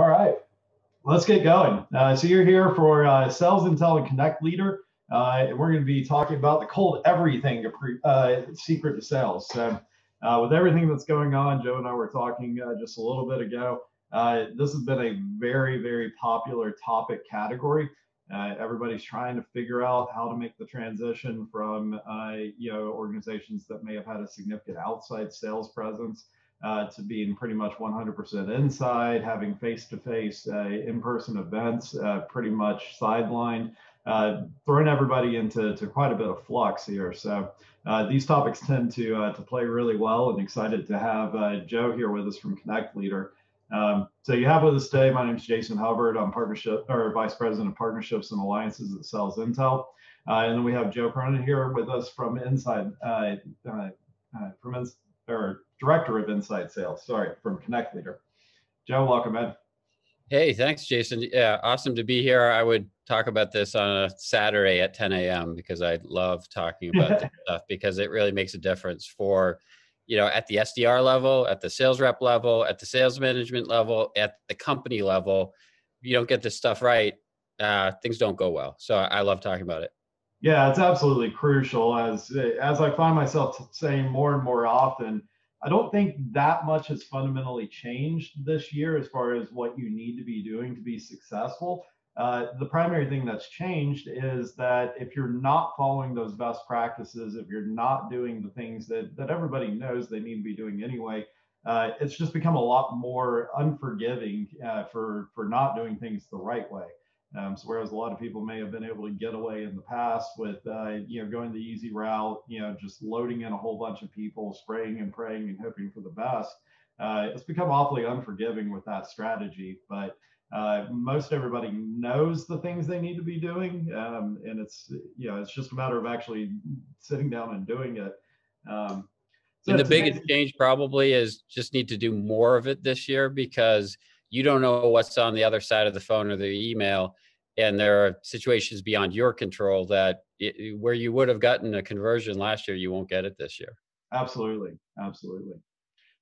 All right, let's get going. So you're here for Sales Intel and Connect Leader, and we're going to be talking about the cold everything secret to sales. So with everything that's going on, Joe and I were talking just a little bit ago. This has been a very, very popular topic category. Everybody's trying to figure out how to make the transition from organizations that may have had a significant outside sales presence to being pretty much 100% inside, having face-to-face in-person events pretty much sidelined, throwing everybody into quite a bit of flux here. So these topics tend to play really well, and excited to have Joe here with us from Connect Leader. So you have with us today, my name is Jason Hubbard. I'm Vice President of Partnerships and Alliances at Sales Intel. And then we have Joe Cronin here with us from Director of Inside Sales, from Connect Leader. Joe, welcome, man. Hey, thanks, Jason. Yeah, awesome to be here. I would talk about this on a Saturday at 10 a.m. because I love talking about this stuff, because it really makes a difference for, at the SDR level, at the sales rep level, at the sales management level, at the company level. If you don't get this stuff right, things don't go well. So I love talking about it. Yeah, it's absolutely crucial. As I find myself saying more and more often, I don't think that much has fundamentally changed this year as far as what you need to be doing to be successful. The primary thing that's changed is that if you're not following those best practices, if you're not doing the things that everybody knows they need to be doing anyway, it's just become a lot more unforgiving for not doing things the right way. So whereas a lot of people may have been able to get away in the past with, going the easy route, just loading in a whole bunch of people, spraying and praying and hoping for the best, it's become awfully unforgiving with that strategy. But most everybody knows the things they need to be doing, and it's just a matter of actually sitting down and doing it. And the biggest change probably is just need to do more of it this year, because you don't know what's on the other side of the phone or the email. And there are situations beyond your control that where you would have gotten a conversion last year, you won't get it this year. Absolutely. Absolutely.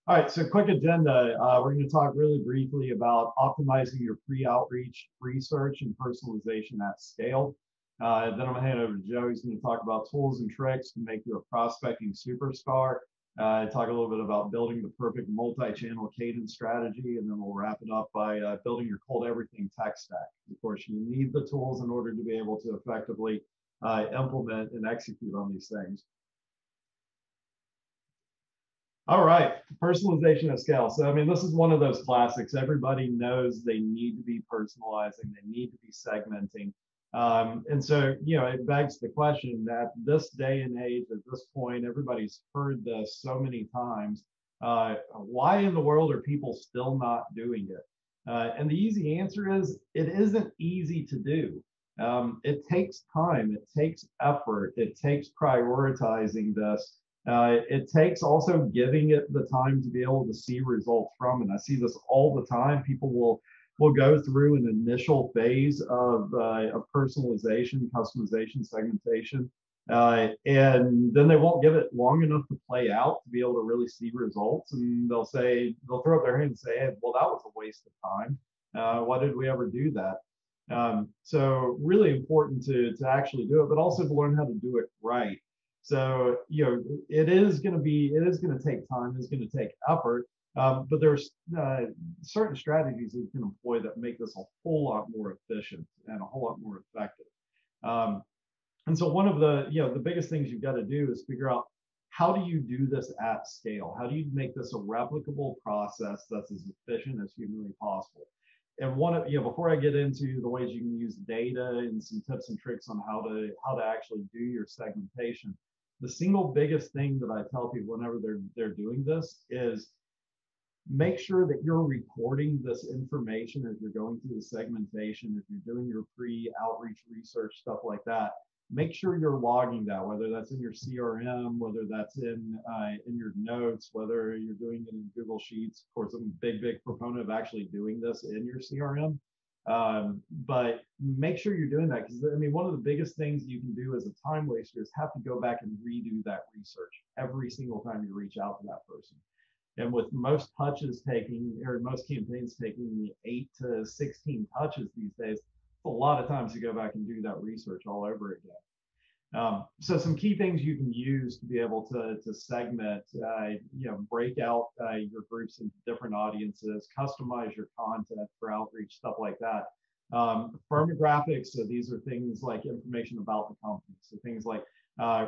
All right. So quick agenda. We're going to talk really briefly about optimizing your pre-outreach research and personalization at scale. Then I'm going to hand it over to Joe. He's going to talk about tools and tricks to make you a prospecting superstar. Talk a little bit about building the perfect multi-channel cadence strategy, and then we'll wrap it up by building your cold everything tech stack. Of course, you need the tools in order to be able to effectively implement and execute on these things. All right, personalization at scale. So, this is one of those classics. Everybody knows they need to be personalizing, they need to be segmenting. And so, it begs the question that this day and age, at this point, everybody's heard this so many times. Why in the world are people still not doing it? And the easy answer is it isn't easy to do. It takes time, it takes effort, it takes prioritizing this. It takes also giving it the time to be able to see results from. And I see this all the time. People will go through an initial phase of personalization, customization, segmentation, and then they won't give it long enough to play out to be able to really see results. And they'll throw up their hand and say, hey, well, that was a waste of time. Why did we ever do that? So really important to actually do it, but also to learn how to do it right. So, it is going to take time, it's going to take effort. But there's certain strategies that you can employ that make this a whole lot more efficient and a whole lot more effective. And so one of the biggest things you've got to do is figure out, how do you do this at scale? How do you make this a replicable process that's as efficient as humanly possible? And before I get into the ways you can use data and some tips and tricks on how to actually do your segmentation, the single biggest thing that I tell people whenever they're doing this is, make sure that you're recording this information as you're going through the segmentation. If you're doing your pre-outreach research, stuff like that, make sure you're logging that, whether that's in your CRM, whether that's in your notes, whether you're doing it in Google Sheets. Of course, I'm a big proponent of actually doing this in your CRM. But make sure you're doing that, because one of the biggest things you can do as a time waster is have to go back and redo that research every single time you reach out to that person. And with most touches taking, or most campaigns taking 8 to 16 touches these days, it's a lot of times to go back and do that research all over again. So some key things you can use to be able to segment, break out your groups into different audiences, customize your content for outreach, stuff like that. Firmographics, so these are things like information about the company. So things like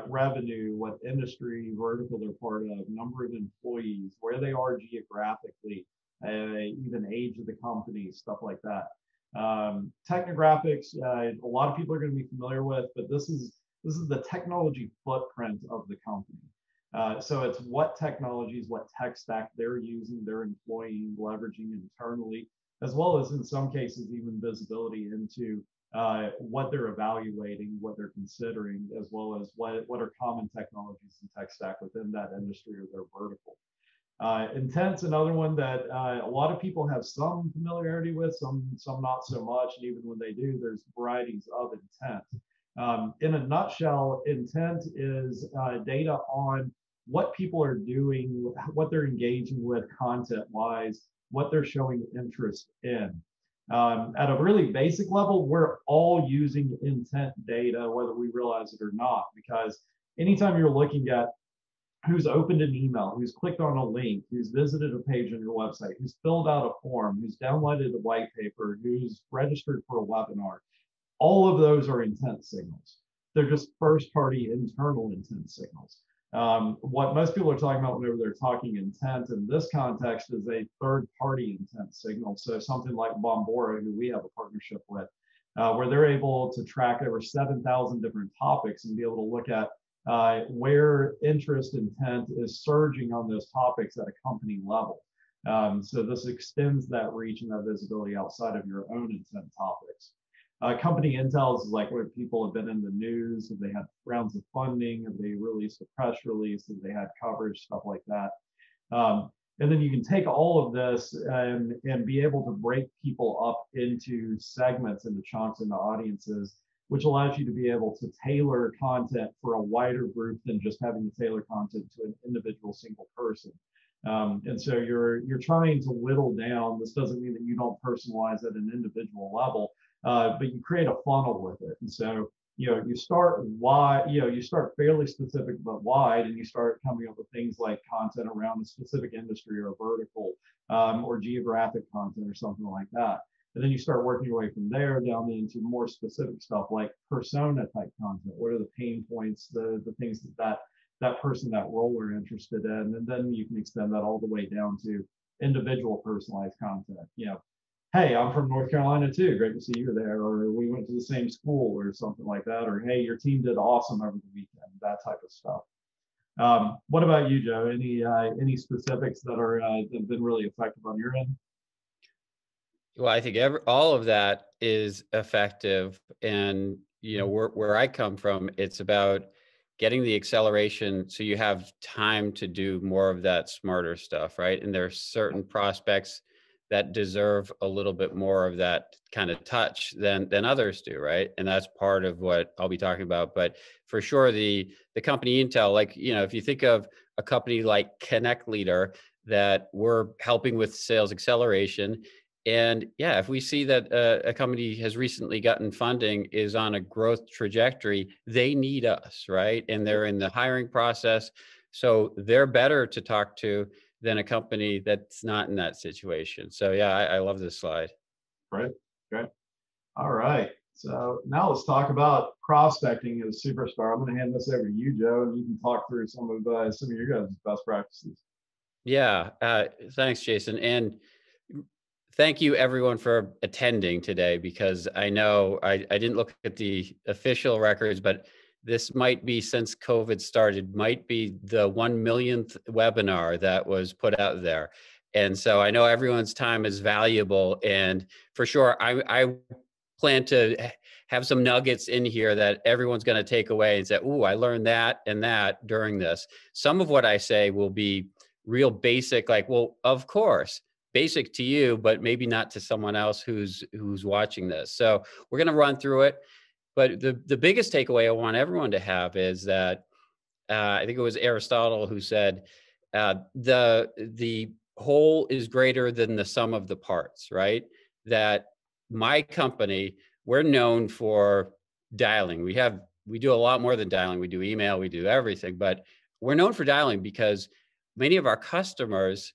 revenue, what industry vertical they're part of, number of employees, where they are geographically, even age of the company, stuff like that. Technographics, a lot of people are going to be familiar with, but this is the technology footprint of the company. So it's what technologies, what tech stack they're using, they're employing, leveraging internally, as well as in some cases even visibility into what they're evaluating, what they're considering, as well as what are common technologies and tech stack within that industry or their vertical. Intent's another one that a lot of people have some familiarity with, some not so much, and even when they do, there's varieties of intent. In a nutshell, intent is data on what people are doing, what they're engaging with content-wise, what they're showing interest in. At a really basic level, we're all using intent data, whether we realize it or not, because anytime you're looking at who's opened an email, who's clicked on a link, who's visited a page on your website, who's filled out a form, who's downloaded a white paper, who's registered for a webinar, all of those are intent signals. They're just first-party internal intent signals. What most people are talking about whenever they're talking intent in this context is a third-party intent signal. So something like Bombora, who we have a partnership with, where they're able to track over 7,000 different topics and be able to look at where interest intent is surging on those topics at a company level. So this extends that reach and that visibility outside of your own intent topics. Company intels is like where people have been in the news, have they had rounds of funding, have they released a press release, have they had coverage, stuff like that. And then you can take all of this and be able to break people up into segments, into chunks, into audiences, which allows you to be able to tailor content for a wider group than just having to tailor content to an individual single person. And so you're trying to whittle down. This doesn't mean that you don't personalize at an individual level, but you create a funnel with it. And so, you start wide, you start fairly specific but wide, and you start coming up with things like content around a specific industry or a vertical, or geographic content or something like that. And then you start working your way from there down into more specific stuff like persona type content. What are the pain points, the things that person, that role are interested in? And then you can extend that all the way down to individual personalized content. Hey, I'm from North Carolina too. Great to see you there. Or we went to the same school or something like that. Or hey, your team did awesome over the weekend. That type of stuff. What about you, Joe? Any specifics that have been really effective on your end? Well, I think all of that is effective. And, where I come from, it's about getting the acceleration so you have time to do more of that smarter stuff, right? And there are certain prospects that deserve a little bit more of that kind of touch than others do, right? And that's part of what I'll be talking about. But for sure, the company intel, like, if you think of a company like Connect Leader that we're helping with sales acceleration, and yeah, if we see that a company has recently gotten funding, is on a growth trajectory, they need us, right? And they're in the hiring process. So they're better to talk to than a company that's not in that situation. So yeah, I love this slide. Right. Okay. All right. So now let's talk about prospecting as a superstar. I'm going to hand this over to you, Joe, and you can talk through some of your guys' best practices. Yeah. Thanks, Jason. And thank you everyone for attending today, because I know I didn't look at the official records, but this might be, since COVID started, might be the 1 millionth webinar that was put out there. And so I know everyone's time is valuable. And for sure, I plan to have some nuggets in here that everyone's going to take away and say, "Ooh, I learned that and that during this." Some of what I say will be real basic, like, well, of course, basic to you, but maybe not to someone else who's watching this. So we're going to run through it. But the biggest takeaway I want everyone to have is that I think it was Aristotle who said, The whole is greater than the sum of the parts, right? That my company, we're known for dialing. We do a lot more than dialing. We do email, we do everything, but we're known for dialing because many of our customers,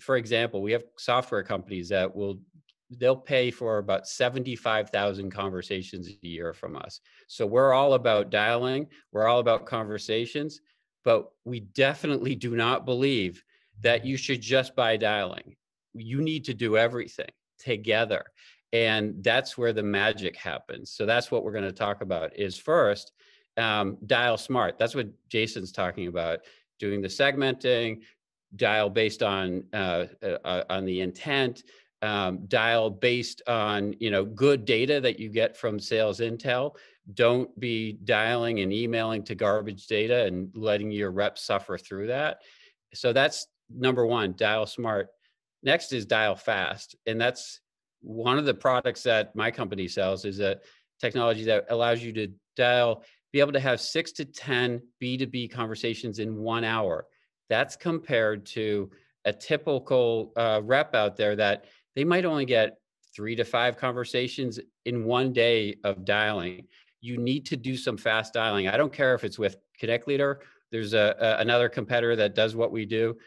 for example, we have software companies that they'll pay for about 75,000 conversations a year from us. So we're all about dialing, we're all about conversations, but we definitely do not believe that you should just buy dialing. You need to do everything together. And that's where the magic happens. So that's what we're going to talk about is first, dial smart. That's what Jason's talking about, doing the segmenting, dial based on the intent, dial based on good data that you get from sales intel. Don't be dialing and emailing to garbage data and letting your reps suffer through that. So that's number one, dial smart. Next is dial fast. And that's one of the products that my company sells, is a technology that allows you to be able to have 6 to 10 B2B conversations in 1 hour. That's compared to a typical rep out there that they might only get 3 to 5 conversations in 1 day of dialing. You need to do some fast dialing. I don't care if it's with Connect Leader. There's another competitor that does what we do.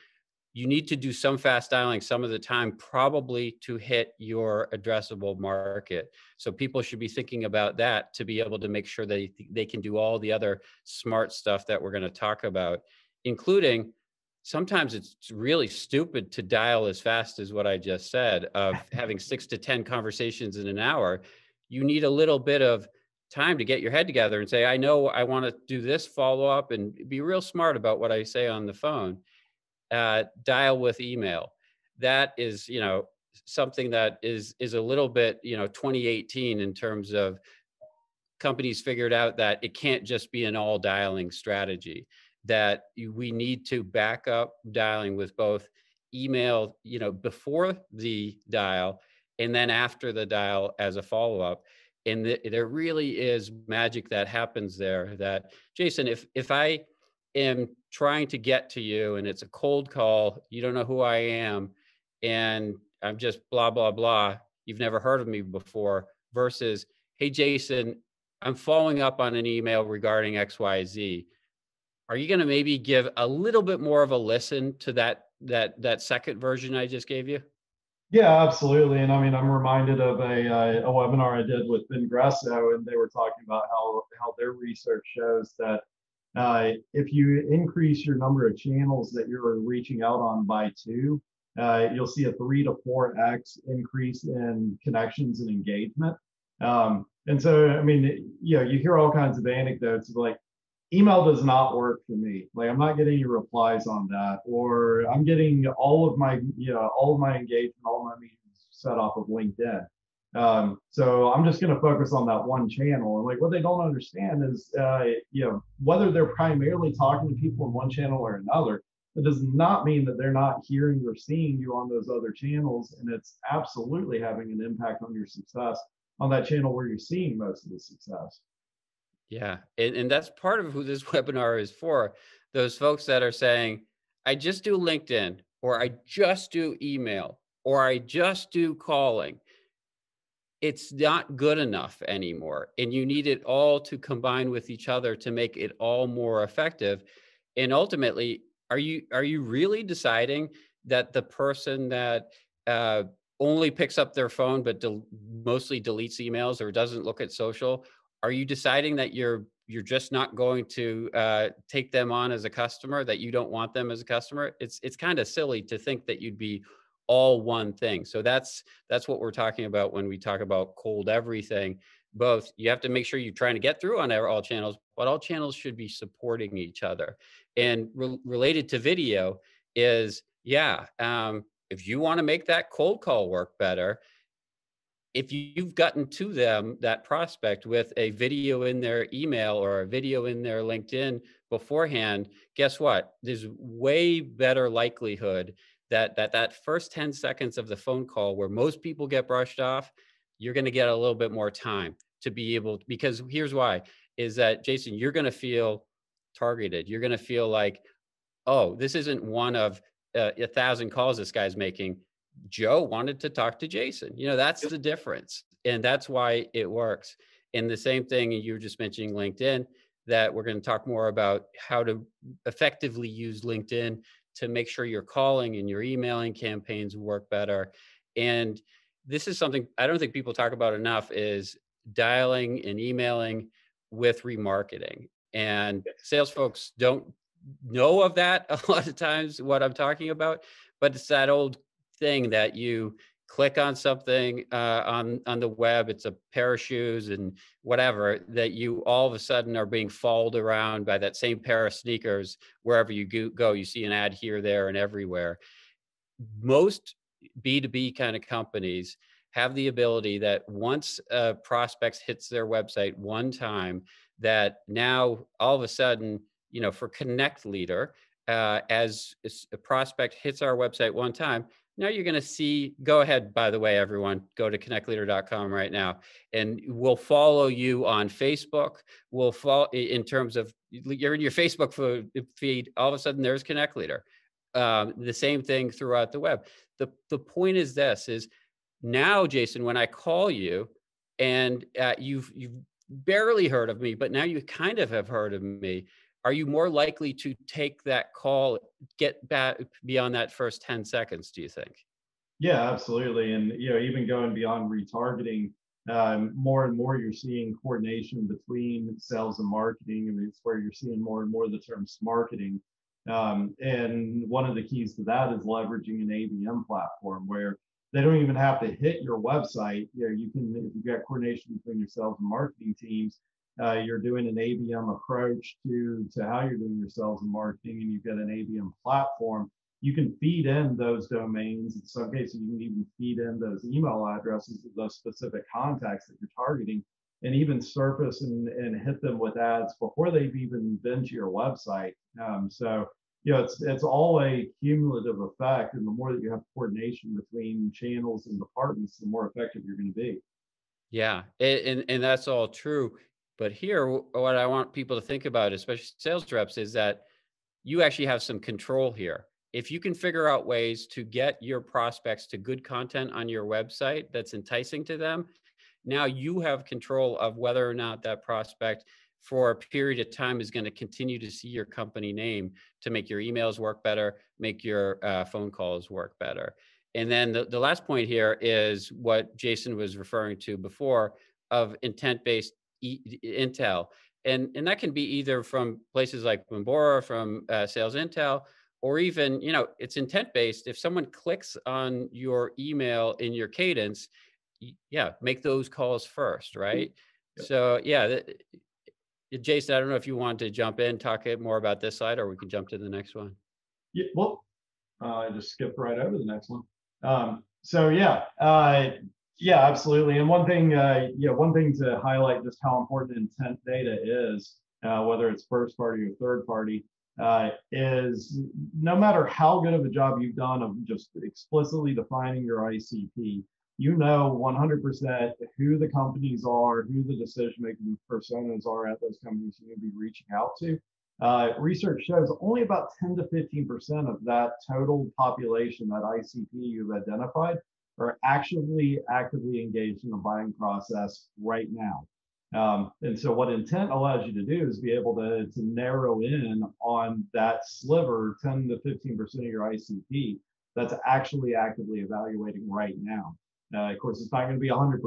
You need to do some fast dialing some of the time, probably to hit your addressable market. So people should be thinking about that to be able to make sure they can do all the other smart stuff that we're going to talk about, including sometimes it's really stupid to dial as fast as what I just said, of having 6 to 10 conversations in an hour. You need a little bit of time to get your head together and say, I know I want to do this follow up, and be real smart about what I say on the phone. Dial with email. That is, something that is a little bit, 2018 in terms of companies figured out that it can't just be an all dialing strategy, that we need to back up dialing with both email, before the dial and then after the dial as a follow-up. And there really is magic that happens there, that Jason, if I am trying to get to you and it's a cold call, you don't know who I am, and I'm just blah, blah, blah, you've never heard of me before, versus, hey, Jason, I'm following up on an email regarding XYZ. Are you going to maybe give a little bit more of a listen to that second version I just gave you? Yeah, absolutely. And I mean, I'm reminded of a webinar I did with Vingresso, and they were talking about how their research shows that if you increase your number of channels that you're reaching out on by 2, you'll see a 3 to 4x increase in connections and engagement. And so, I mean, you hear all kinds of anecdotes of like, email does not work for me. Like, I'm not getting any replies on that, or I'm getting all of my engagement, all of my meetings set off of LinkedIn. So I'm just going to focus on that one channel. And like, what they don't understand is, whether they're primarily talking to people in one channel or another, that does not mean that they're not hearing or seeing you on those other channels. And it's absolutely having an impact on your success on that channel where you're seeing most of the success. Yeah. And that's part of who this webinar is for. Those folks that are saying, I just do LinkedIn, or I just do email, or I just do calling. It's not good enough anymore. And you need it all to combine with each other to make it all more effective. And ultimately, are you really deciding that the person that only picks up their phone but mostly deletes emails or doesn't look at social, are you deciding that you're just not going to take them on as a customer, that you don't want them as a customer? It's kind of silly to think that you'd be all one thing. So that's what we're talking about when we talk about cold everything. Both, you have to make sure you're trying to get through on all channels, but all channels should be supporting each other. And related to video is, if you want to make that cold call work better, if you've gotten to them, that prospect, with a video in their email or a video in their LinkedIn beforehand, guess what? There's way better likelihood that first 10 seconds of the phone call, where most people get brushed off, you're going to get a little bit more time to be able to, because here's why, is that, Jason, you're going to feel targeted. You're going to feel like, oh, this isn't one of 1,000 calls this guy's making. Joe wanted to talk to Jason. That's Yep. the difference. And that's why it works. And the same thing, you were just mentioning LinkedIn, that we're going to talk more about how to effectively use LinkedIn to make sure your calling and your emailing campaigns work better. And this is something I don't think people talk about enough, is dialing and emailing with remarketing. And sales folks don't know of that a lot of times, what I'm talking about, but it's that old thing that you click on something on the web, it's a pair of shoes and whatever, that you all of a sudden are being followed around by that same pair of sneakers wherever you go. You see an ad here, there, and everywhere. Most B2B kind of companies have the ability that once a prospect hits their website one time, that now all of a sudden, for Connect Leader, as a prospect hits our website one time, now you're going to see, go ahead, by the way, everyone, go to connectleader.com right now, and we'll follow you on Facebook. We'll follow in terms of you're in your Facebook feed, all of a sudden there's Connect Leader. The same thing throughout the web. The point is this, is now, Jason, when I call you and you've barely heard of me, but now you kind of have heard of me, are you more likely to take that call, get back beyond that first 10 seconds, do you think? Yeah, absolutely. And even going beyond retargeting, more and more you're seeing coordination between sales and marketing. I mean, it's where you're seeing more and more the terms marketing. And one of the keys to that is leveraging an ABM platform where they don't even have to hit your website. You can, if you've got coordination between your sales and marketing teams, you're doing an ABM approach to how you're doing your sales and marketing, and you've got an ABM platform. You can feed in those domains. In some cases, you can even feed in those email addresses of those specific contacts that you're targeting, and even surface and hit them with ads before they've even been to your website. So it's all a cumulative effect, and the more that you have coordination between channels and departments, the more effective you're going to be. Yeah, and that's all true. But here, what I want people to think about, especially sales reps, is that you actually have some control here. If you can figure out ways to get your prospects to good content on your website that's enticing to them, now you have control of whether or not that prospect for a period of time is going to continue to see your company name, to make your emails work better, make your phone calls work better. And then the last point here is what Jason was referring to before, of intent-based intel. And that can be either from places like Bombora, from Sales Intel, or even, it's intent-based. If someone clicks on your email in your cadence, yeah, make those calls first, right? Yep. So yeah, Jason, I don't know if you want to jump in, talk more about this slide, or we can jump to the next one. Yeah, well, I just skipped right over the next one. So yeah, absolutely. And one thing to highlight just how important intent data is, whether it's first party or third party, is no matter how good of a job you've done of just explicitly defining your ICP, 100% who the companies are, who the decision-making personas are at those companies you're going to be reaching out to. Research shows only about 10 to 15% of that total population, that ICP you've identified, are actively engaged in the buying process right now. And so what intent allows you to do is be able to narrow in on that sliver, 10 to 15% of your ICP, that's actually actively evaluating right now. Of course, it's not going to be 100%,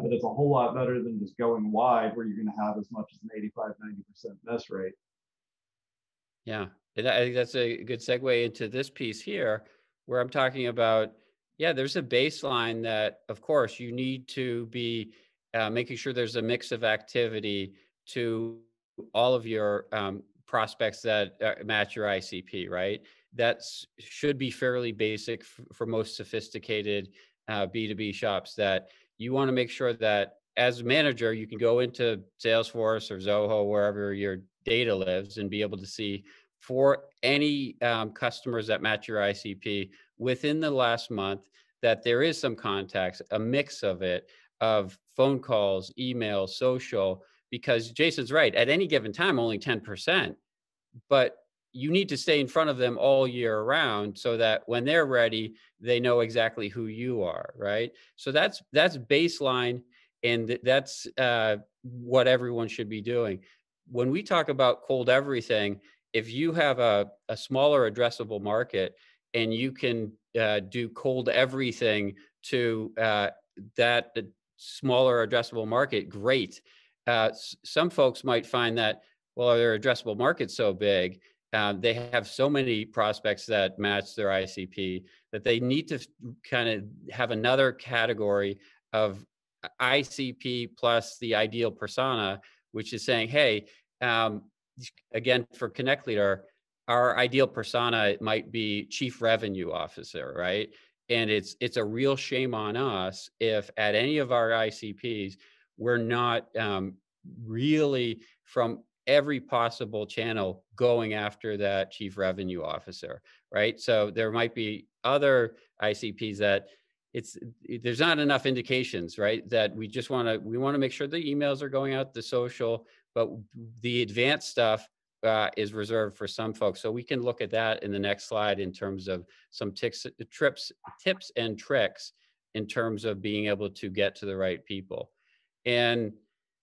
but it's a whole lot better than just going wide, where you're going to have as much as an 85, 90% miss rate. Yeah, and I think that's a good segue into this piece here, where I'm talking about, yeah, there's a baseline that, of course, you need to be making sure there's a mix of activity to all of your prospects that match your ICP, right? That should be fairly basic for most sophisticated B2B shops, that you want to make sure that as a manager, you can go into Salesforce or Zoho, wherever your data lives, and be able to see for any customers that match your ICP within the last month, that there is some contacts, a mix of it, of phone calls, email, social, because Jason's right. At any given time, only 10%, but you need to stay in front of them all year round so that when they're ready, they know exactly who you are, right? So that's baseline, and that's what everyone should be doing. When we talk about cold everything, if you have a smaller addressable market and you can do cold everything to that smaller addressable market, great. Some folks might find that, well, their addressable market's so big, they have so many prospects that match their ICP that they need to kind of have another category of ICP plus the ideal persona, which is saying, hey, again, for Connect Leader, our ideal persona might be chief revenue officer, right? And it's a real shame on us if at any of our ICPs, we're not really from every possible channel going after that chief revenue officer, right? So there might be other ICPs that there's not enough indications, right? That we want to make sure the emails are going out, the social, but the advanced stuff is reserved for some folks. So we can look at that in the next slide in terms of some tips and tricks in terms of being able to get to the right people. And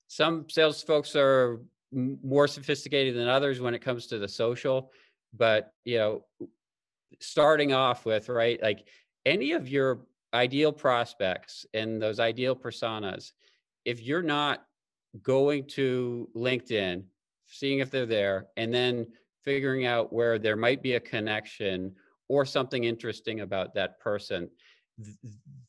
some sales folks are more sophisticated than others when it comes to the social, but starting off with, right, like any of your ideal prospects and those ideal personas, if you're not going to LinkedIn, seeing if they're there, and then figuring out where there might be a connection or something interesting about that person,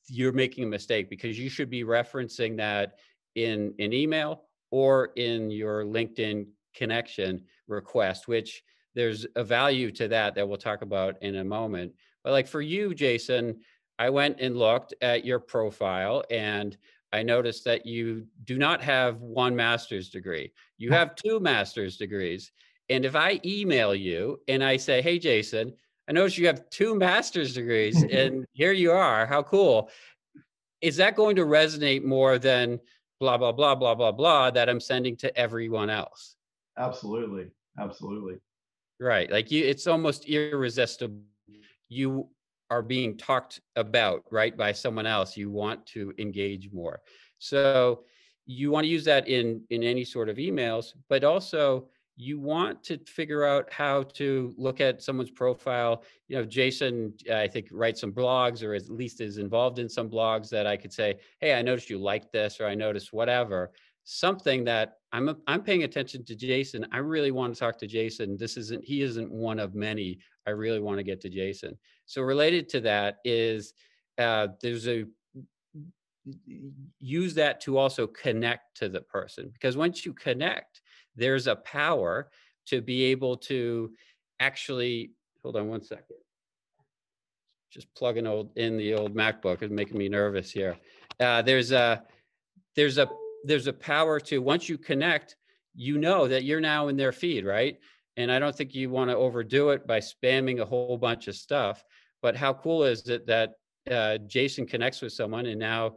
you're making a mistake, because you should be referencing that in an email or in your LinkedIn connection request, which there's a value to that we'll talk about in a moment. But like for you, Jason, I went and looked at your profile and I noticed that you do not have one master's degree. You have 2 master's degrees. And if I email you and I say, hey, Jason, I noticed you have 2 master's degrees and here you are, how cool. Is that going to resonate more than blah, blah, blah, blah, blah, blah, that I'm sending to everyone else? Absolutely. Absolutely. Right. Like it's almost irresistible. You are being talked about, right, by someone else. You want to engage more. So you want to use that in any sort of emails, but also you want to figure out how to look at someone's profile. Jason, I think, writes some blogs, or at least is involved in some blogs that I could say, hey, I noticed you like this, or I noticed whatever. Something that I'm paying attention to Jason. I really want to talk to Jason. He isn't one of many. I really want to get to Jason. So related to that is use that to also connect to the person, because once you connect, there's a power to be able to actually, hold on one second. Just plugging in the old MacBook is making me nervous here. There's a power to, once you connect, that you're now in their feed, right? And I don't think you want to overdo it by spamming a whole bunch of stuff. But how cool is it that Jason connects with someone and now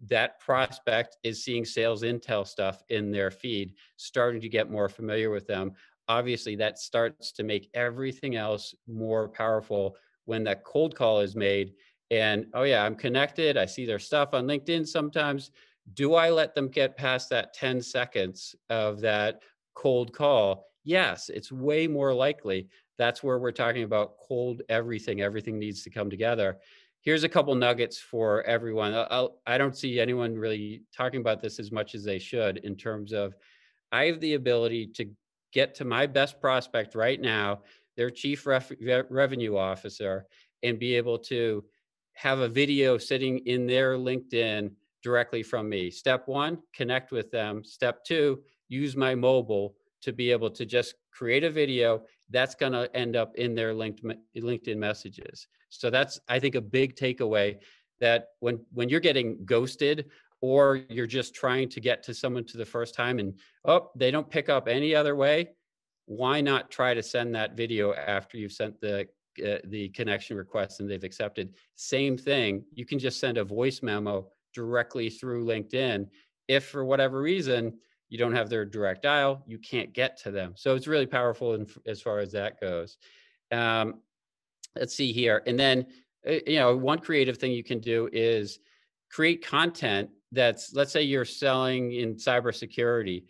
that prospect is seeing sales intel stuff in their feed, starting to get more familiar with them? Obviously, that starts to make everything else more powerful when that cold call is made. And, oh yeah, I'm connected. I see their stuff on LinkedIn sometimes. Do I let them get past that 10 seconds of that cold call? Yes, it's way more likely. That's where we're talking about cold everything. Everything needs to come together. Here's a couple nuggets for everyone. I don't see anyone really talking about this as much as they should, in terms of, I have the ability to get to my best prospect right now, their chief revenue officer, and be able to have a video sitting in their LinkedIn directly from me. Step 1, connect with them. Step 2, use my mobile to be able to just create a video that's going to end up in their LinkedIn messages. So that's, I think, a big takeaway, that when you're getting ghosted, or you're just trying to get to someone to the first time and, oh, they don't pick up any other way, why not try to send that video after you've sent the connection request and they've accepted? Same thing. You can just send a voice memo directly through LinkedIn. If for whatever reason You don't have their direct dial. You can't get to them. So it's really powerful as far as that goes. Um, let's see here. And then, one creative thing you can do is create content that's, let's say you're selling in cybersecurity.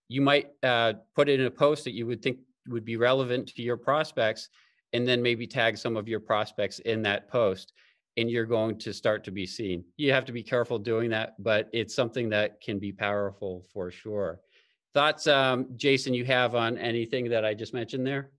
You might put it in a post that you would think would be relevant to your prospects, and then maybe tag some of your prospects in that post, and you're going to start to be seen. You have to be careful doing that, but it's something that can be powerful for sure. Thoughts, Jason, you have on anything that I just mentioned there?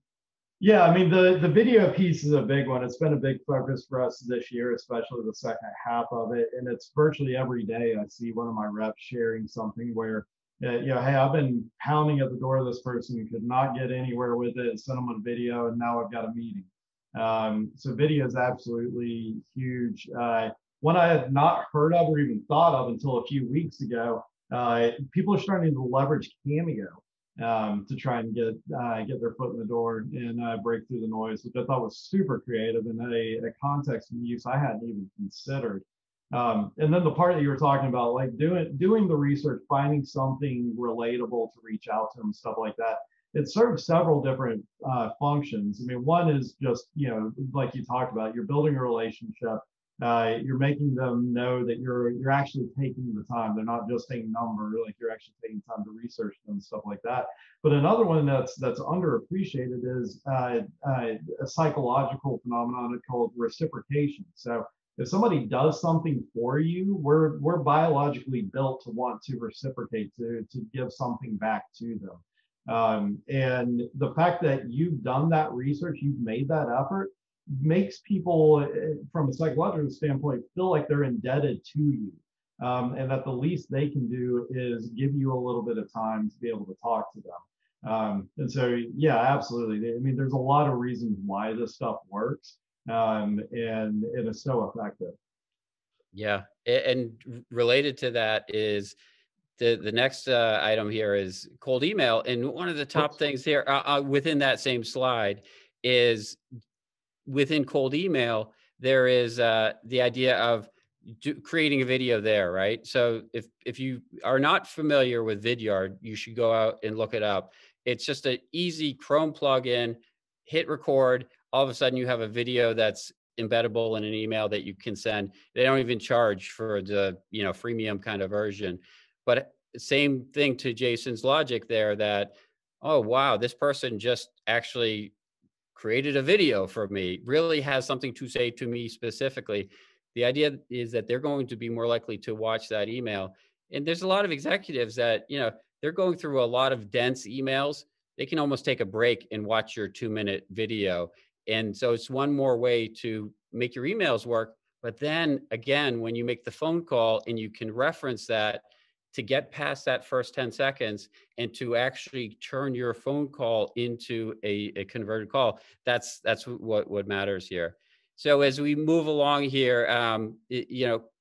Yeah, I mean, the video piece is a big one. It's been a big focus for us this year, especially the second half of it. And it's virtually every day I see one of my reps sharing something where, hey, I've been pounding at the door of this person, could not get anywhere with it, sent them a video, and now I've got a meeting. So video is absolutely huge. One I had not heard of or even thought of until a few weeks ago. People are starting to leverage Cameo to try and get their foot in the door and break through the noise, which I thought was super creative and a context and use I hadn't even considered. And then the part that you were talking about, like doing the research, finding something relatable to reach out to them, stuff like that. It serves several different functions. I mean, one is just, like you talked about, you're building a relationship. You're making them know that you're actually taking the time. They're not just taking number, like you're actually taking time to research them and stuff like that. But another one that's underappreciated is a psychological phenomenon called reciprocation. So if somebody does something for you, we're biologically built to want to reciprocate, to give something back to them. And the fact that you've done that research, you've made that effort, makes people, from a psychological standpoint, feel like they're indebted to you. And that the least they can do is give you a little bit of time to be able to talk to them. And so, yeah, absolutely. I mean, there's a lot of reasons why this stuff works, and it is so effective. Yeah, and related to that is the next item here is cold email, and one of the top Oops. things here within that same slide is within cold email, there is the idea of creating a video there, right? So if you are not familiar with Vidyard, you should go out and look it up. It's just an easy Chrome plugin, hit record. All of a sudden you have a video that's embeddable in an email that you can send. They don't even charge for the, freemium kind of version. But same thing to Jason's logic there that, oh, wow, this person just actually created a video for me, really has something to say to me specifically. The idea is that they're going to be more likely to watch that email. And there's a lot of executives that, they're going through a lot of dense emails. They can almost take a break and watch your 2-minute video. And so it's one more way to make your emails work. But then again, when you make the phone call and you can reference that to get past that first 10 seconds and to actually turn your phone call into a converted call, that's what matters here. So as we move along here,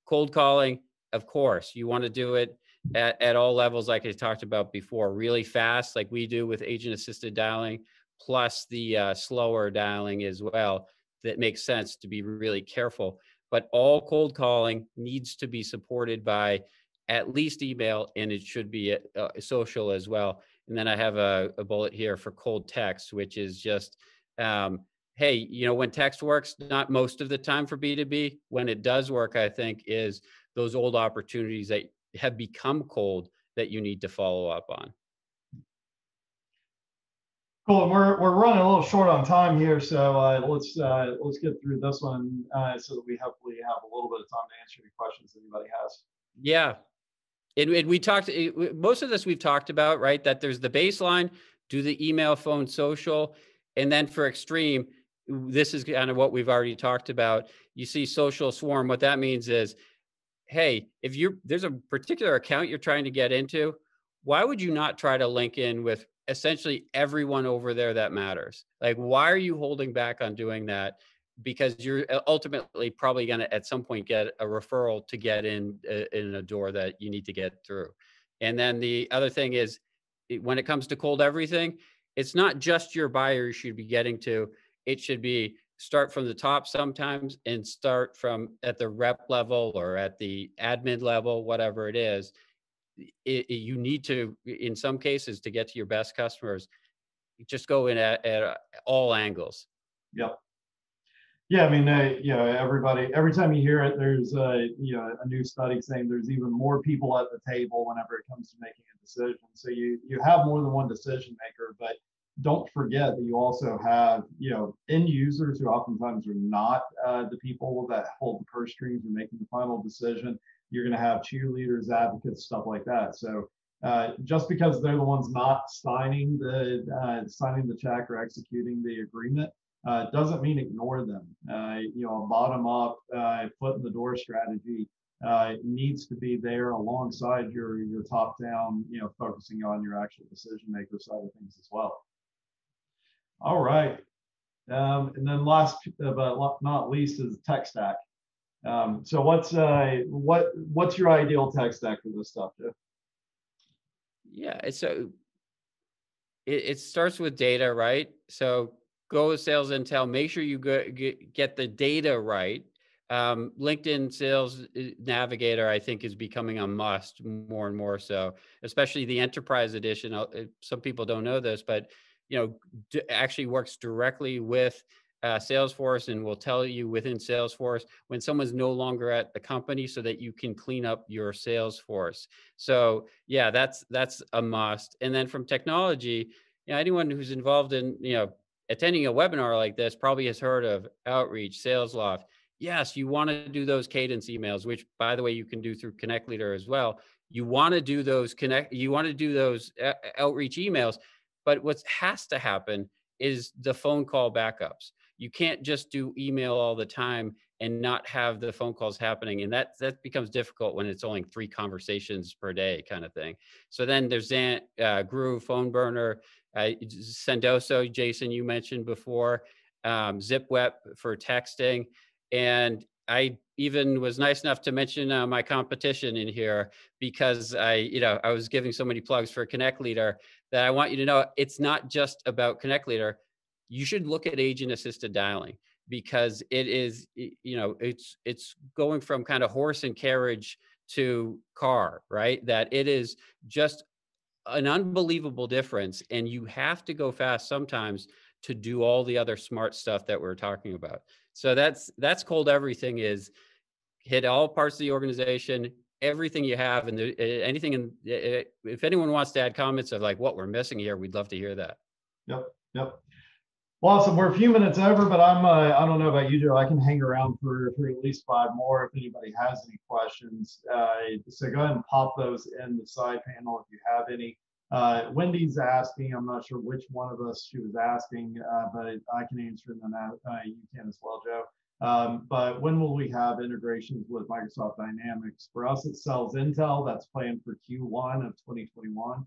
cold calling, of course, you want to do it at all levels, like I talked about before, really fast, like we do with agent assisted dialing, plus the slower dialing as well. That makes sense to be really careful. But all cold calling needs to be supported by at least email, and it should be social as well. And then I have a bullet here for cold text, which is just, hey, when text works, not most of the time for B2B, when it does work, I think, is those old opportunities that have become cold that you need to follow up on. Cool. And we're running a little short on time here, so let's get through this one so that we hopefully have a little bit of time to answer any questions anybody has. Yeah. And we talked, most of this we've talked about, right? That there's the baseline, do the email, phone, social. And then for extreme, this is kind of what we've already talked about. You see social swarm. What that means is, hey, if there's a particular account you're trying to get into, why would you not try to link in with essentially everyone over there that matters? Like, why are you holding back on doing that? Because you're ultimately probably going to at some point get a referral to get in a door that you need to get through. And then the other thing is, when it comes to cold everything, it's not just your buyer you should be getting to. It should be start from the top sometimes and start from at the rep level or at the admin level, whatever it is. you need to, in some cases, to get to your best customers, just go in at all angles. Yep. Yeah, I mean, everybody, every time you hear it, there's a new study saying there's even more people at the table whenever it comes to making a decision. So you have more than one decision maker, but don't forget that you also have, end users who oftentimes are not the people that hold the purse strings and making the final decision. You're going to have cheerleaders, advocates, stuff like that. So just because they're the ones not signing the check or executing the agreement, doesn't mean ignore them. A bottom-up, foot in the door strategy needs to be there alongside your top-down, focusing on your actual decision maker side of things as well. All right, and then last but not least is tech stack. So what's your ideal tech stack for this stuff, Jeff? Yeah, so it starts with data, right? So go with sales intel, make sure you get the data right. LinkedIn Sales Navigator, I think, is becoming a must more and more so, especially the enterprise edition. Some people don't know this, but actually works directly with Salesforce and will tell you within Salesforce when someone's no longer at the company so that you can clean up your Salesforce. So yeah, that's a must. And then from technology, anyone who's involved in, attending a webinar like this probably has heard of Outreach, Salesloft. Yes, you want to do those cadence emails, which by the way, you can do through Connect Leader as well. You want to do those outreach emails, but what has to happen is the phone call backups. You can't just do email all the time and not have the phone calls happening. And that becomes difficult when it's only 3 conversations per day kind of thing. So then there's Groove, Phone Burner, Sendoso, Jason, you mentioned before, ZipWeb for texting. And I even was nice enough to mention my competition in here because I was giving so many plugs for Connect Leader that I want you to know it's not just about Connect Leader. You should look at agent assisted dialing because it is, it's going from kind of horse and carriage to car, right? That it is just an unbelievable difference. And you have to go fast sometimes to do all the other smart stuff that we're talking about. So that's cold everything is hit all parts of the organization, everything you have, and anything. If anyone wants to add comments of like what we're missing here, we'd love to hear that. Yep. Well, awesome. We're a few minutes over, but I don't know about you, Joe. I can hang around for at least 5 more if anybody has any questions. So go ahead and pop those in the side panel if you have any. Wendy's asking, I'm not sure which one of us she was asking, but I can answer them, and you can as well, Joe. But when will we have integrations with Microsoft Dynamics? For us, it sells Intel. That's planned for Q1 of 2021.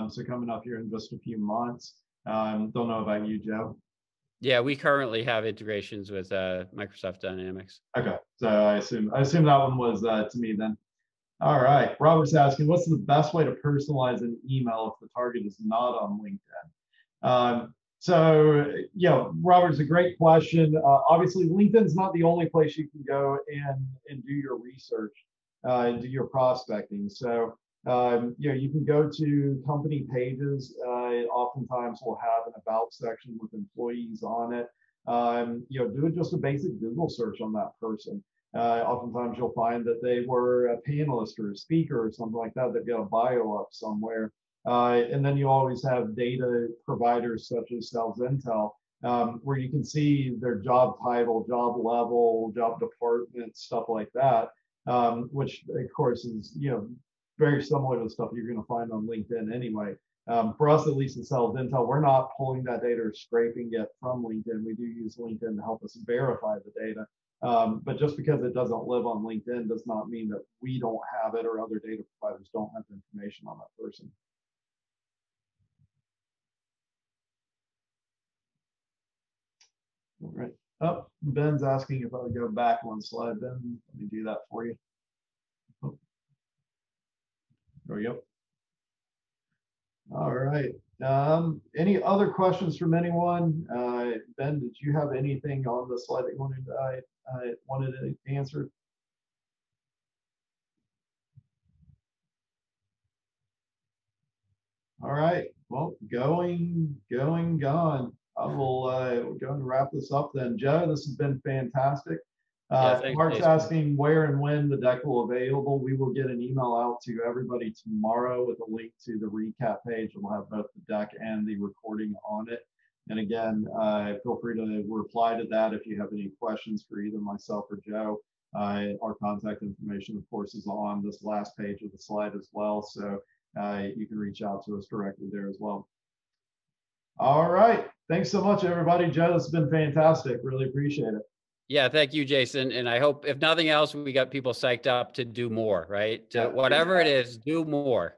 So coming up here in just a few months. Don't know about you, Joe. Yeah, we currently have integrations with Microsoft Dynamics. Okay, so I assume that one was to me then. All right, Robert's asking, what's the best way to personalize an email if the target is not on LinkedIn? So Robert's a great question. Obviously, LinkedIn's not the only place you can go and do your research and do your prospecting. So you can go to company pages. Oftentimes we'll have an about section with employees on it. Do just a basic Google search on that person. Oftentimes you'll find that they were a panelist or a speaker or something like that. They've got a bio up somewhere. And then you always have data providers such as Sales Intel, where you can see their job title, job level, job department, stuff like that, which of course is very similar to the stuff you're going to find on LinkedIn anyway. For us, at least in Sales Intel, we're not pulling that data or scraping it from LinkedIn. We do use LinkedIn to help us verify the data. But just because it doesn't live on LinkedIn does not mean that we don't have it or other data providers don't have information on that person. All right. Oh, Ben's asking if I would go back 1 slide. Ben, let me do that for you. Oh. There we go. All right. Any other questions from anyone? Ben, did you have anything on the slide that you wanted to answer? All right. Well, gone. I will go and wrap this up then. Joe, this has been fantastic. Yeah, thanks, Mark's Jason. asking where and when the deck will available. We will get an email out to everybody tomorrow with a link to the recap page. We'll have both the deck and the recording on it. And again, feel free to reply to that if you have any questions for either myself or Joe. Our contact information, of course, is on this last page of the slide as well. So you can reach out to us directly there as well. All right. Thanks so much, everybody. Joe, this has been fantastic. Really appreciate it. Yeah, thank you, Jason. And I hope, if nothing else, we got people psyched up to do more, right? Yeah, whatever it is, do more.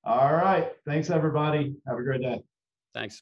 All right. Thanks, everybody. Have a great day. Thanks.